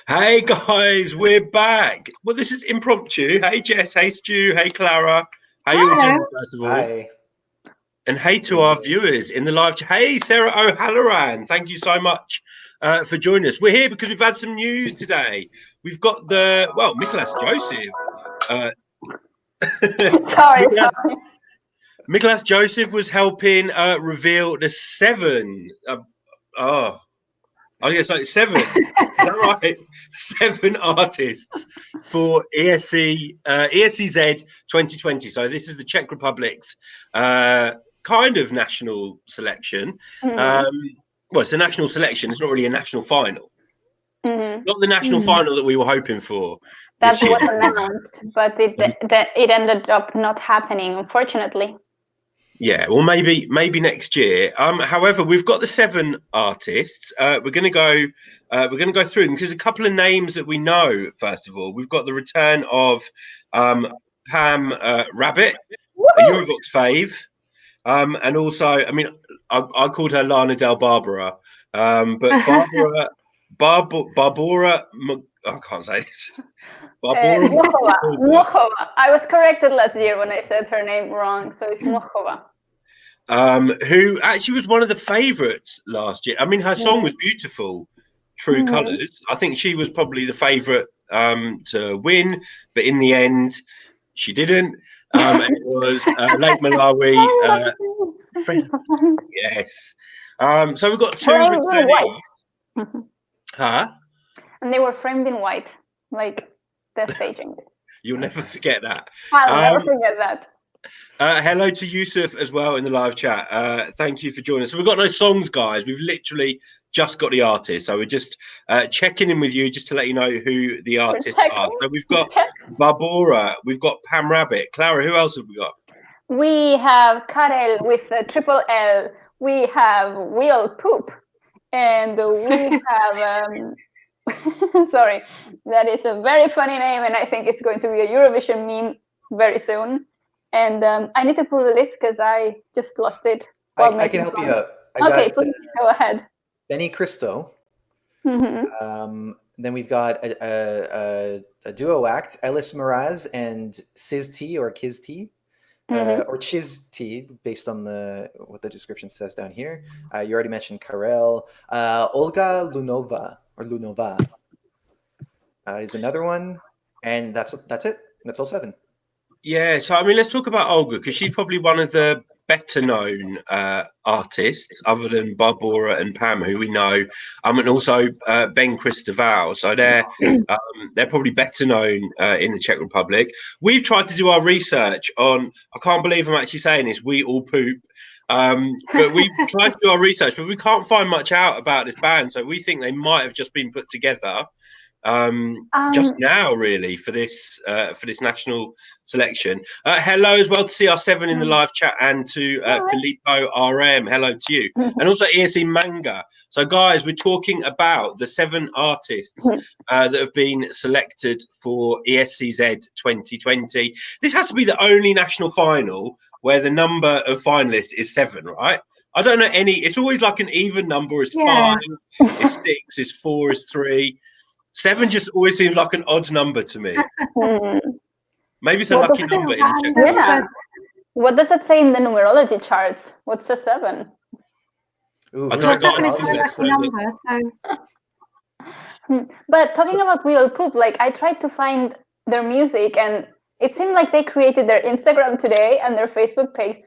Hey guys, we're back. Well, this is impromptu. Hey Jess, hey Stu, hey Clara. How you all doing, first of all? Hi. And hey to our viewers in the live chat. Hey Sarah O'Halloran, thank you so much for joining us. We're here because we've had some news today. We've got Mikolas Josef. Sorry. Mikolas Josef was helping reveal the seven. I guess like seven. Is that right? 7 artists for ESCZ 2020. So this is the Czech Republic's kind of national selection. Well, it's a national selection. It's not really a national final. Not the national final that we were hoping for. That was announced, but it ended up not happening, unfortunately. Yeah, well, maybe next year. However, we've got the 7 artists. We're going to go through them because a couple of names that we know. First of all, we've got the return of Pam Rabbit, a Eurovoxx fave, and also, I mean, I called her Lana Del Barbara, but Barbara. I can't say this. Mochova. I was corrected last year when I said her name wrong, so it's Mochova. Who actually was one of the favourites last year. I mean, her song was beautiful, True Colours. I think she was probably the favourite to win, but in the end, she didn't. And it was Lake Malawi. Yes. So we've got 2 returnees. Huh? And they were framed in white, like the staging. You'll never forget that. I'll never forget that. Hello to Yusuf as well in the live chat. Thank you for joining us. So we've got no songs, guys. We've literally just got the artists. So we're just checking in with you just to let you know who the artists are. So we've got Barbora, we've got Pam Rabbit. Clara, who else have we got? We have Karel with a triple L. We have Will Poop. And we have... sorry, that is a very funny name, and I think it's going to be a Eurovision meme very soon. And I need to pull the list because I just lost it. I can help you out. Okay, please go ahead. Benny Cristo. Then we've got a duo act, Ellis Meraz and Siz T or Kiz T. Or Chiz T, based on what the description says down here. You already mentioned Karel. Olga Lunova is another one, and that's it. That's all 7. Yeah, so I mean, let's talk about Olga because she's probably one of the better known artists, other than Barbora and Pam, who we know, and also Ben Christoval. So they're probably better known in the Czech Republic. We've tried to do our research on. I can't believe I'm actually saying this. We all poop. But we tried to do our research, but we can't find much out about this band. So we think they might have just been put together just now, really, for this national selection. Hello as well to see our 7 in the live chat, and to Filippo RM. Hello to you, and also ESC Manga. So, guys, we're talking about the 7 artists that have been selected for ESCZ 2020. This has to be the only national final where the number of finalists is 7, right? I don't know any. It's always like an even number. It's 5, it's 6, it's 4, it's 3. 7 just always seems like an odd number to me. Maybe it's a lucky number in the Czech Republic. What does it say in the numerology charts? What's a 7? Ooh, I don't know. But talking about Will Poop, like I tried to find their music, and it seemed like they created their Instagram today and their Facebook page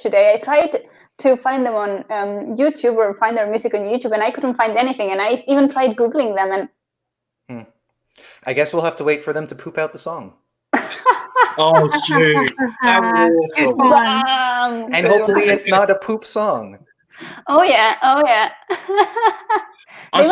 today. I tried to find them on YouTube or find their music on YouTube, and I couldn't find anything. And I even tried Googling them, and I guess we'll have to wait for them to poop out the song. Oh, Stu. And hopefully it's not a poop song. Oh yeah. I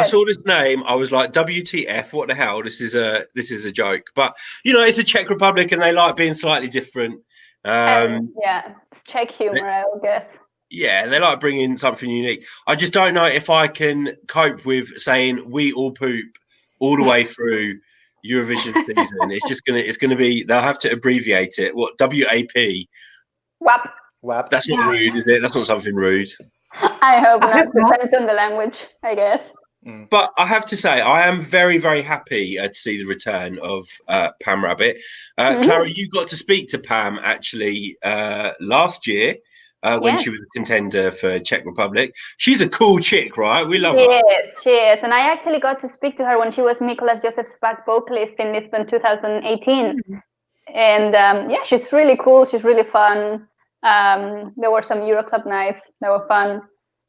saw this name. I was like, WTF, what the hell? This is a joke. But you know, it's a Czech Republic and they like being slightly different. It's Czech humor, I would guess. Yeah, they like bringing something unique. I just don't know if I can cope with saying we all poop all the way through Eurovision season. It's gonna be, they'll have to abbreviate it. What, WAP? WAP. WAP. That's not rude, is it? That's not something rude. I hope not. Depends on the language, I guess. But I have to say, I am very, very happy to see the return of Pam Rabbit. Clara, you got to speak to Pam actually last year when she was a contender for Czech Republic. She's a cool chick, right? We love her. Yes, she is. And I actually got to speak to her when she was Mikolas Josef's back vocalist in Lisbon 2018. And yeah, she's really cool. She's really fun. There were some Euroclub nights that were fun.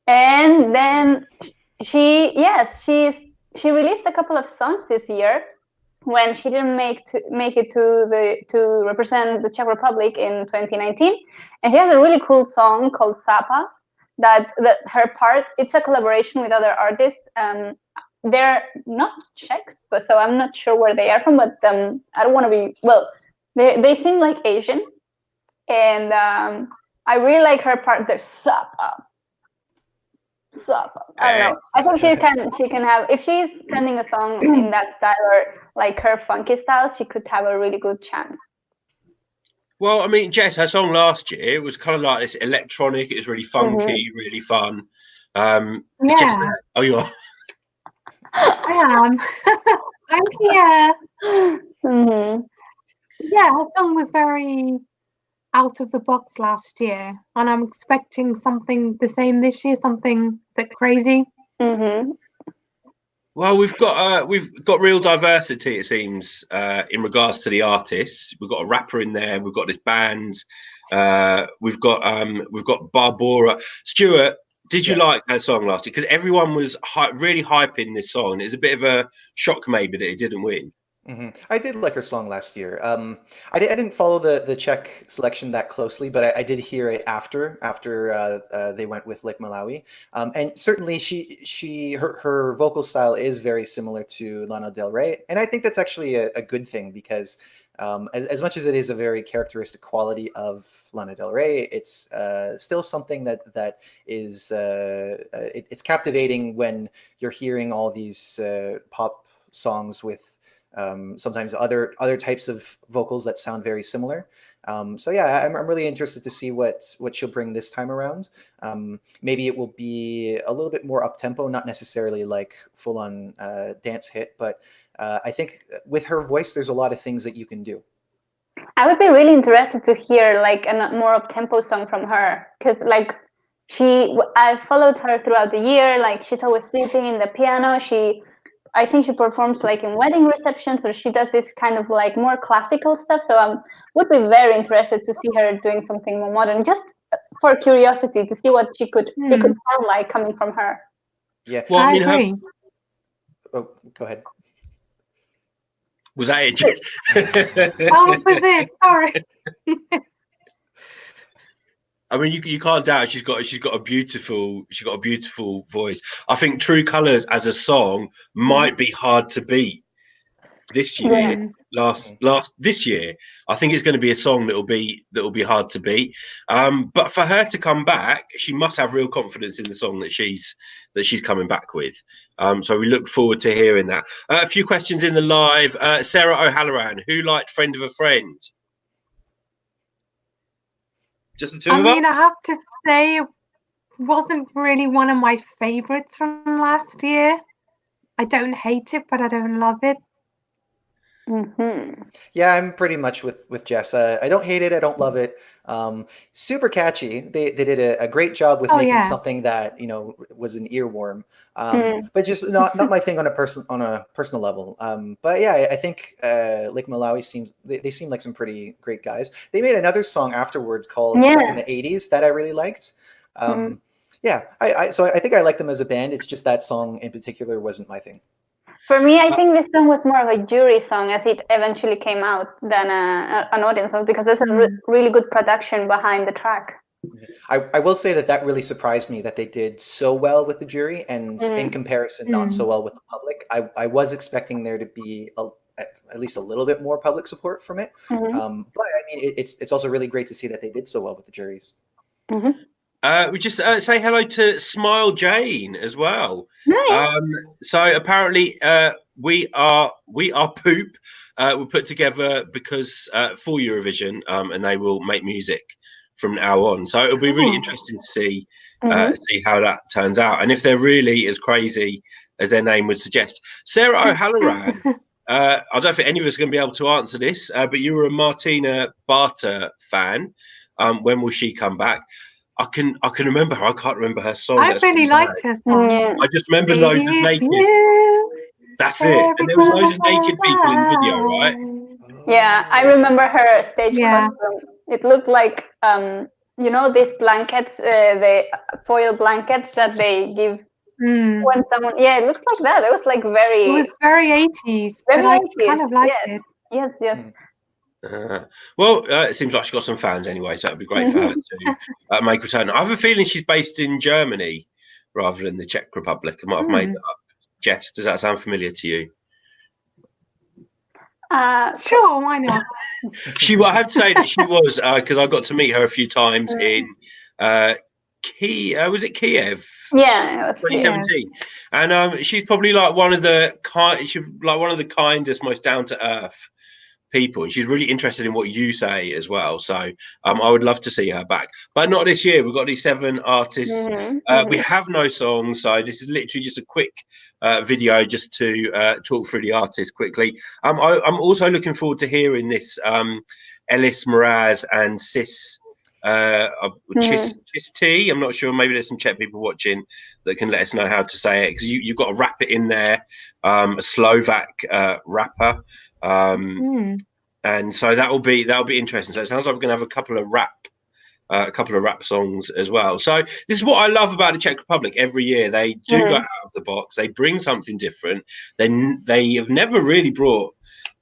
And then she released a couple of songs this year when she didn't make it to represent the Czech Republic in 2019. And she has a really cool song called Sapa that her part, it's a collaboration with other artists. They're not Czechs, but so I'm not sure where they are from, but I don't want to be, well, they seem like Asian. And I really like her part. There's Sapa. I don't know. I think she can have, if she's sending a song in that style or like her funky style, she could have a really good chance. Well, I mean, Jess, her song last year, it was kind of like this electronic. It was really funky, really fun. Jess, oh, you are? I am. I'm here. Yeah, her song was very out of the box last year, and I'm expecting something the same this year, something a bit crazy. Well, we've got real diversity, it seems, in regards to the artists. We've got a rapper in there. We've got this band. We've got Barbara. Stuart, did you like her song last year? Because everyone was really hyping this song. It's a bit of a shock, maybe, that it didn't win. I did like her song last year. I didn't follow the Czech selection that closely, but I did hear it after they went with Lik Malawi. And certainly her vocal style is very similar to Lana Del Rey. And I think that's actually a good thing because as much as it is a very characteristic quality of Lana Del Rey, it's still something that is it's captivating when you're hearing all these pop songs with sometimes other types of vocals that sound very similar. So yeah, I'm really interested to see what she'll bring this time around. Maybe it will be a little bit more up tempo, not necessarily like full on dance hit, but I think with her voice, there's a lot of things that you can do. I would be really interested to hear like a more up tempo song from her, because like I followed her throughout the year. Like she's always sitting in the piano. I think she performs like in wedding receptions, or she does this kind of like more classical stuff. So I would be very interested to see her doing something more modern, just for curiosity, to see what it could sound like coming from her. Yeah, well, I agree. Oh, go ahead. Was that it? Was it? Sorry. I mean, you can't doubt she's got a beautiful voice. I think True Colours as a song might be hard to beat this year. This year, I think it's going to be a song that'll be hard to beat. But for her to come back, she must have real confidence in the song that she's coming back with. So we look forward to hearing that. A few questions in the live. Sarah O'Halloran, who liked Friend of a Friend? Just the two of us? I have to say, it wasn't really one of my favorites from last year. I don't hate it, but I don't love it. Yeah, I'm pretty much with Jess. I don't hate it. I don't love it. Super catchy. They did a great job with making something that was an earworm. But just not my thing on a personal level. But yeah, I think Lik Malawi they seem like some pretty great guys. They made another song afterwards called Stuck in the 80s that I really liked. Yeah, so I think I like them as a band. It's just that song in particular wasn't my thing. For me, I think this song was more of a jury song as it eventually came out than an audience song, because there's a really good production behind the track. I will say that really surprised me that they did so well with the jury, and in comparison, not so well with the public. I was expecting there to be at least a little bit more public support from it. But I mean, it's also really great to see that they did so well with the juries. We just say hello to Smile Jane as well. Nice. So apparently we are Poop. We're put together because for Eurovision, and they will make music from now on. So it'll be really interesting to see see how that turns out, and if they're really as crazy as their name would suggest. Sarah O'Halloran, I don't think any of us are going to be able to answer this, but you were a Martina Barter fan. When will she come back? I can remember her. I can't remember her song. I really liked her song. Yeah. I just remember loads of naked. That's it. And there was loads of naked people in the video, right? Yeah, I remember her stage Yeah. costume. It looked like you know, these blankets, the foil blankets that they give when someone. Yeah, it looks like that. It was like very. It was very 80s, very but I 80s. kind of liked yes. it. Yes. Well, it seems like she's got some fans anyway, so it'd be great for her to make a return. I have a feeling she's based in Germany rather than the Czech Republic. I might have made that up. Jess, does that sound familiar to you? Sure, why not? I have to say that she was, because I got to meet her a few times in was it Kiev? Yeah, it was 2017, and she's probably like one of the kindest, most down to earth people, and she's really interested in what you say as well. So I would love to see her back, but not this year. We've got these 7 artists. We have no songs, so this is literally just a quick video just to talk through the artists quickly. I'm also looking forward to hearing this Ellis Mraz and Sis T. I'm not sure. Maybe there's some Czech people watching that can let us know how to say it, because you've got to wrap it in there. A Slovak rapper. And so that'll be interesting. So it sounds like we're going to have a couple of rap songs as well. So this is what I love about the Czech Republic. Every year they do go out of the box. They bring something different. They have never really brought.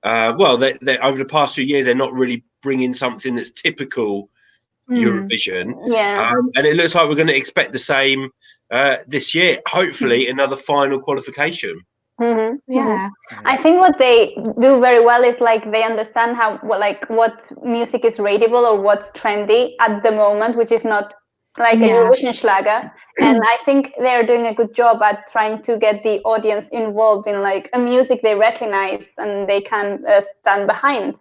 They over the past few years, they're not really bringing something that's typical Eurovision. And it looks like we're going to expect the same this year. Hopefully, another final qualification. I think what they do very well is like they understand what music is rateable or what's trendy at the moment, which is not like a Eurovision Schlager. And I think they're doing a good job at trying to get the audience involved in like a music they recognize and they can stand behind.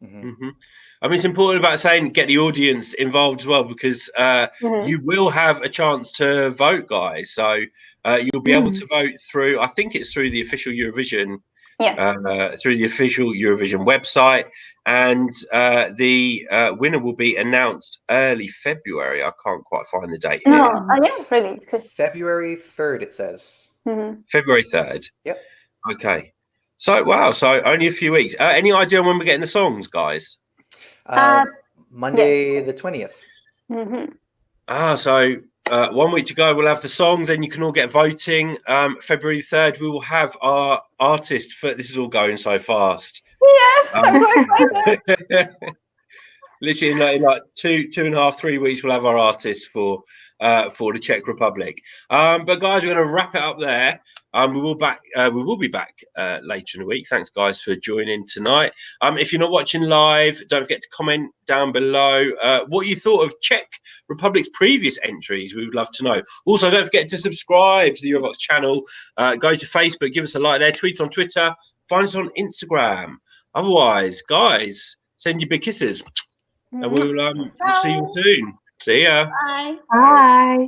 I mean, it's important about saying get the audience involved as well, because you will have a chance to vote, guys. So you'll be able to vote through. I think it's through the official Eurovision, through the official Eurovision website, and the winner will be announced early February. I can't quite find the date here. Really. February 3rd, it says. February 3rd. Yep. Okay. So wow. So only a few weeks. Any idea when we're getting the songs, guys? Monday the 20th. So 1 week to go. We'll have the songs, and you can all get voting. February 3rd, we will have our artist for. This is all going so fast. Yes, I'm so excited. Literally in like 2.5, 3 weeks, we'll have our artist for the Czech Republic. But guys, we're going to wrap it up there. We will be back later in the week. Thanks, guys, for joining tonight. If you're not watching live, don't forget to comment down below what you thought of Czech Republic's previous entries. We would love to know. Also, don't forget to subscribe to the Eurovoxx channel. Go to Facebook, give us a like there. Tweet on Twitter. Find us on Instagram. Otherwise, guys, send your big kisses. And we'll see you soon. See ya. Bye. Bye.